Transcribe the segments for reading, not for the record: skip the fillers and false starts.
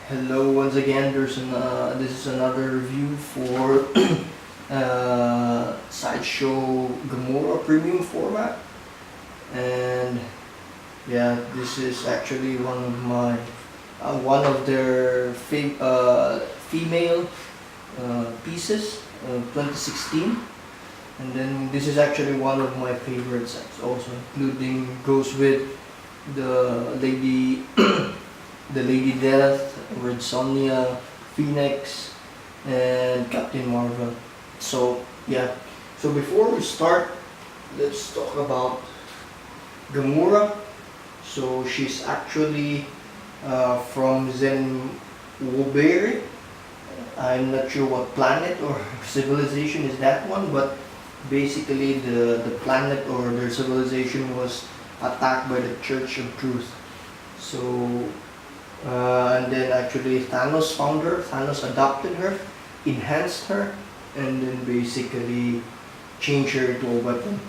Hello once again. This is another review for Sideshow Gamora premium format, and yeah, this is actually one of their female pieces, 2016, and then this is actually one of my favorite sets also, including goes with the lady. The Lady Death, Red Sonja, Phoenix, and Captain Marvel. So yeah, so before we start, let's talk about Gamora. So she's actually from Zen. I'm not sure what planet or civilization is that one, but basically the planet or their civilization was attacked by the Church of Truth. So and then actually Thanos found her, Thanos adopted her, enhanced her, and then basically changed her into a weapon.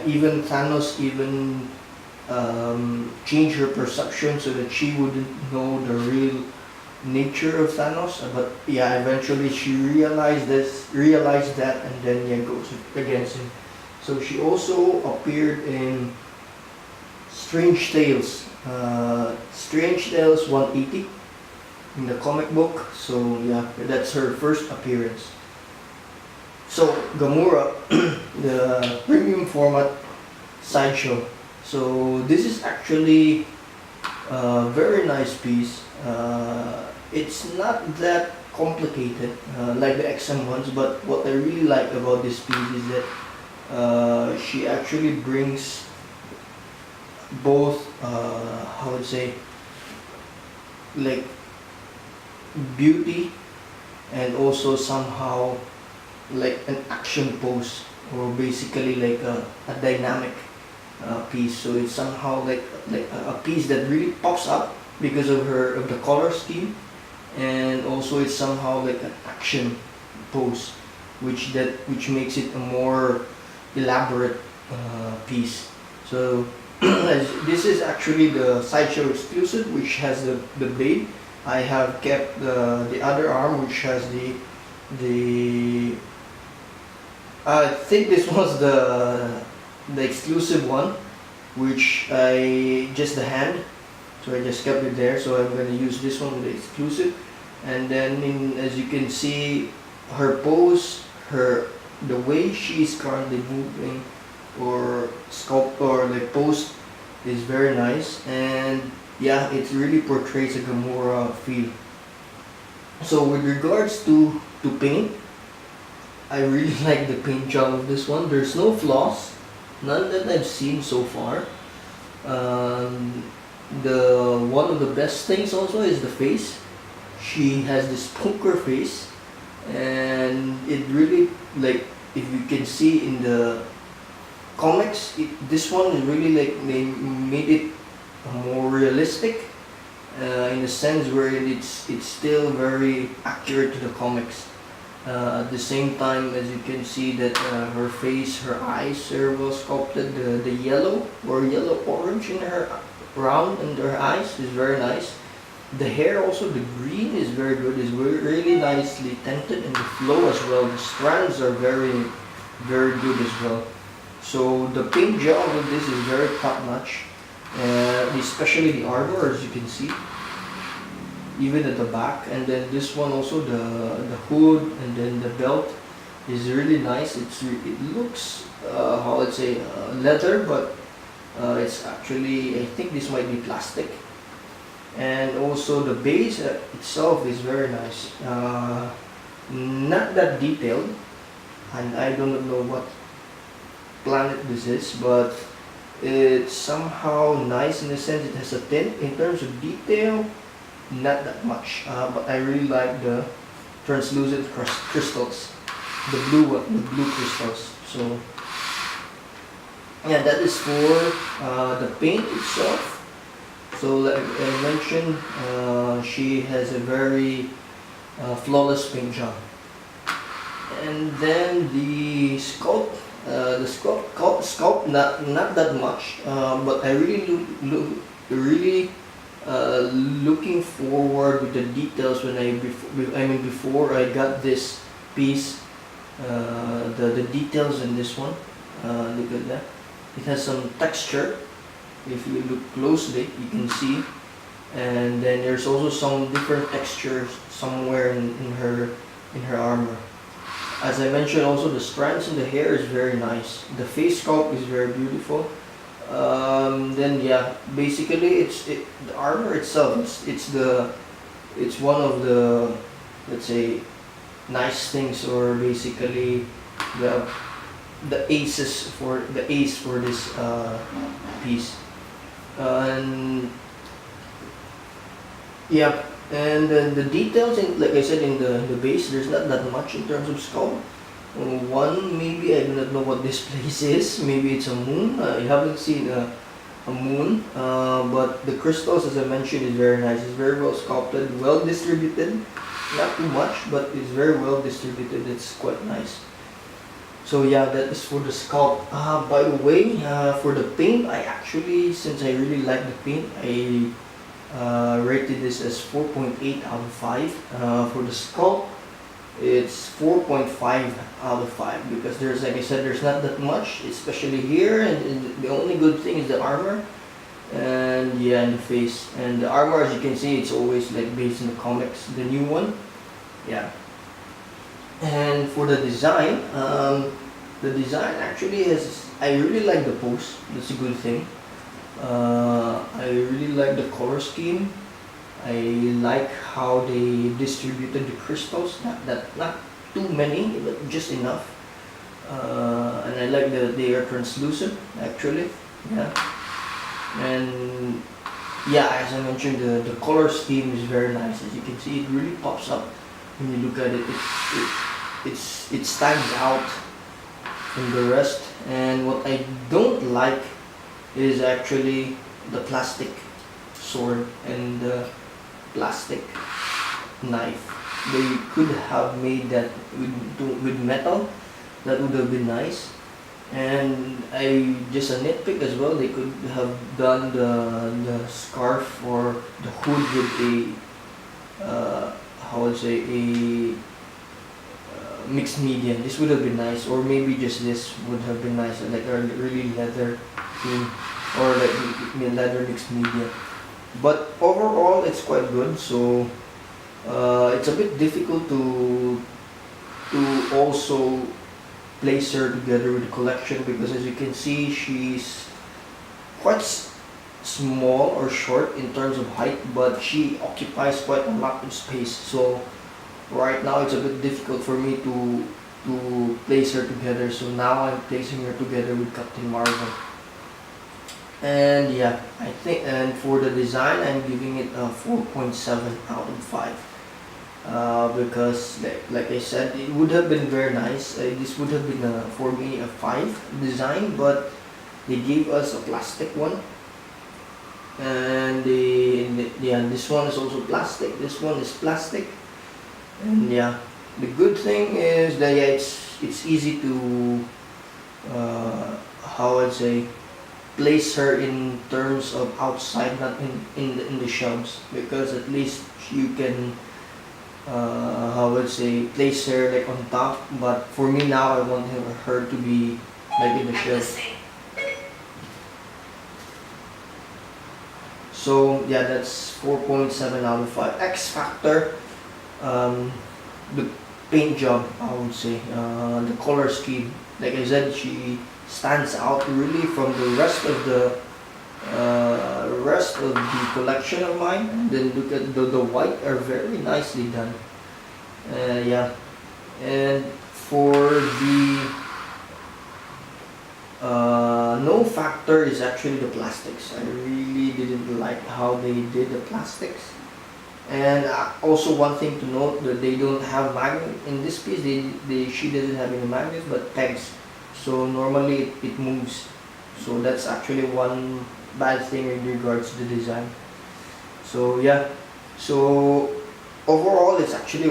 Even Thanos changed her perception so that she wouldn't know the real nature of Thanos. But yeah, eventually she realized that, and then yeah, goes against him. So she also appeared in Strange Tales 180 in the comic book. So yeah, that's her first appearance. So Gamora, the premium format Sideshow. So this is actually a very nice piece. It's not that complicated like the XM ones, but what I really like about this piece is that she actually brings both how would say, like, beauty and also somehow like an action pose, or basically like a dynamic piece. So it's somehow like a piece that really pops up because of the color scheme, and also it's somehow like an action pose, which makes it a more elaborate piece. So this is actually the Sideshow exclusive, which has the blade. I have kept the other arm, which has the I think this was the exclusive one, which just the hand, so I just kept it there. So I'm going to use this one with the exclusive, and then as you can see, her pose, the way she's currently moving or sculpt or the post is very nice, and yeah, it really portrays a Gamora feel. So with regards to paint, I really like the paint job of this one. There's no flaws, none that I've seen so far. The one of the best things also is the face. She has this poker face, and it really, like, if you can see in the comics, this one is really like they made it more realistic in a sense where it's still very accurate to the comics. At the same time, as you can see that her face, her eyes are well sculpted. The yellow or yellow orange in her round and her eyes is very nice. The hair also, the green is very good. Is really nicely tinted, and the flow as well. The strands are very good as well. So the paint job of this is very top notch, especially the armor, as you can see, even at the back. And then this one also, the hood and then the belt is really nice. It looks how I'd say leather, but it's actually, I think this might be plastic. And also the base itself is very nice. Not that detailed, and I don't know what planet this is, but it's somehow nice in the sense it has a tint. In terms of detail, not that much, but I really like the translucent crystals, the blue crystals. So yeah, that is for the paint itself. So like I mentioned, she has a very flawless paint job. And then the sculpt, not that much, but I really looking forward with the details when before I got this piece, the details in this one, look at that. It has some texture. If you look closely, you can see, and then there's also some different textures somewhere in her armor. As I mentioned, also the strands in the hair is very nice. The face sculpt is very beautiful. Then yeah, basically the armor itself. It's one of the, let's say, nice things, or basically the ace for this piece. And yeah, and then the details in, like I said, in the base, there's not that much in terms of sculpt. One, maybe I do not know what this place is. Maybe it's a moon. I haven't seen a moon, but the crystals, as I mentioned, is very nice. It's very well sculpted, well distributed. Not too much, but it's very well distributed. It's quite nice. So yeah, that is for the sculpt. By the way, for the paint, I actually, since I really like the paint, I rated this as 4.8 out of 5. For the sculpt, it's 4.5 out of 5, because there's, like I said, there's not that much, especially here, and the only good thing is the armor, and yeah, and the face. And the armor, as you can see, it's always like based in the comics, the new one. Yeah. And for the design actually I really like the pose. That's a good thing. I really like the color scheme. I like how they distributed the crystals. Not too many, but just enough. And I like they are translucent actually. Yeah. And yeah, as I mentioned, the color scheme is very nice. As you can see, it really pops up when you look at it. It stands out from the rest. And what I don't like is actually the plastic sword and the plastic knife. They could have made that with metal. That would have been nice. And I just a nitpick as well. They could have done the scarf or the hood with a how would I say, a mixed media. This would have been nice, or maybe just this would have been nice, like a really leather theme, or like leather mixed media. But overall, it's quite good. So it's a bit difficult to also place her together with the collection, because as you can see, she's quite small or short in terms of height, but she occupies quite a lot of space. So right now it's a bit difficult for me to place her together. So now I'm placing her together with Captain Marvel. And yeah, I think, and for the design, I'm giving it a 4.7 out of 5. Because like I said, it would have been very nice. This would have been for me a 5 design, but they gave us a plastic one. And this one is also plastic. This one is plastic. And yeah, the good thing is that yeah, it's easy to how I'd say, place her in terms of outside, not in the shelves, because at least you can how would say, place her like on top. But for me now, I want her to be like in the shelves. So yeah, that's 4.7 out of 5. X Factor, the paint job, I would say, the color scheme. Like I said, she stands out really from the rest of the collection of mine. And then look at the white are very nicely done. Yeah, and for the no factor is actually the plastics. I really didn't like how they did the plastics. And also one thing to note, that they don't have magnet in this piece. She doesn't have any magnets, but pegs. So normally it moves. So that's actually one bad thing in regards to the design. So yeah, so overall it's actually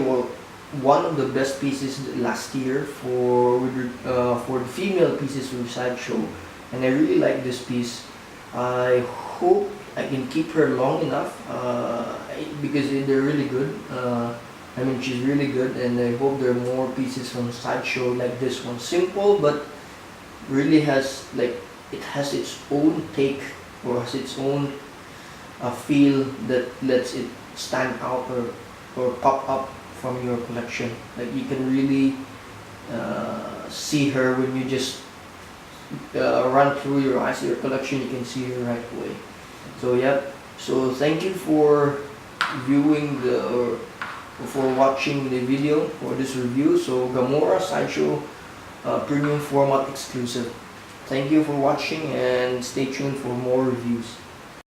one of the best pieces last year for the female pieces from Sideshow, and I really like this piece. I hope I can keep her long enough because they're really good. I mean, she's really good, and I hope there are more pieces from Sideshow like this one. Simple, but really has like, it has its own take, or has its own feel that lets it stand out or pop up from your collection. Like you can really see her when you just run through your eyes your collection. You can see her right away. So yep. So thank you for viewing or for watching the video for this review. So Gamora Sideshow premium format exclusive. Thank you for watching, and stay tuned for more reviews.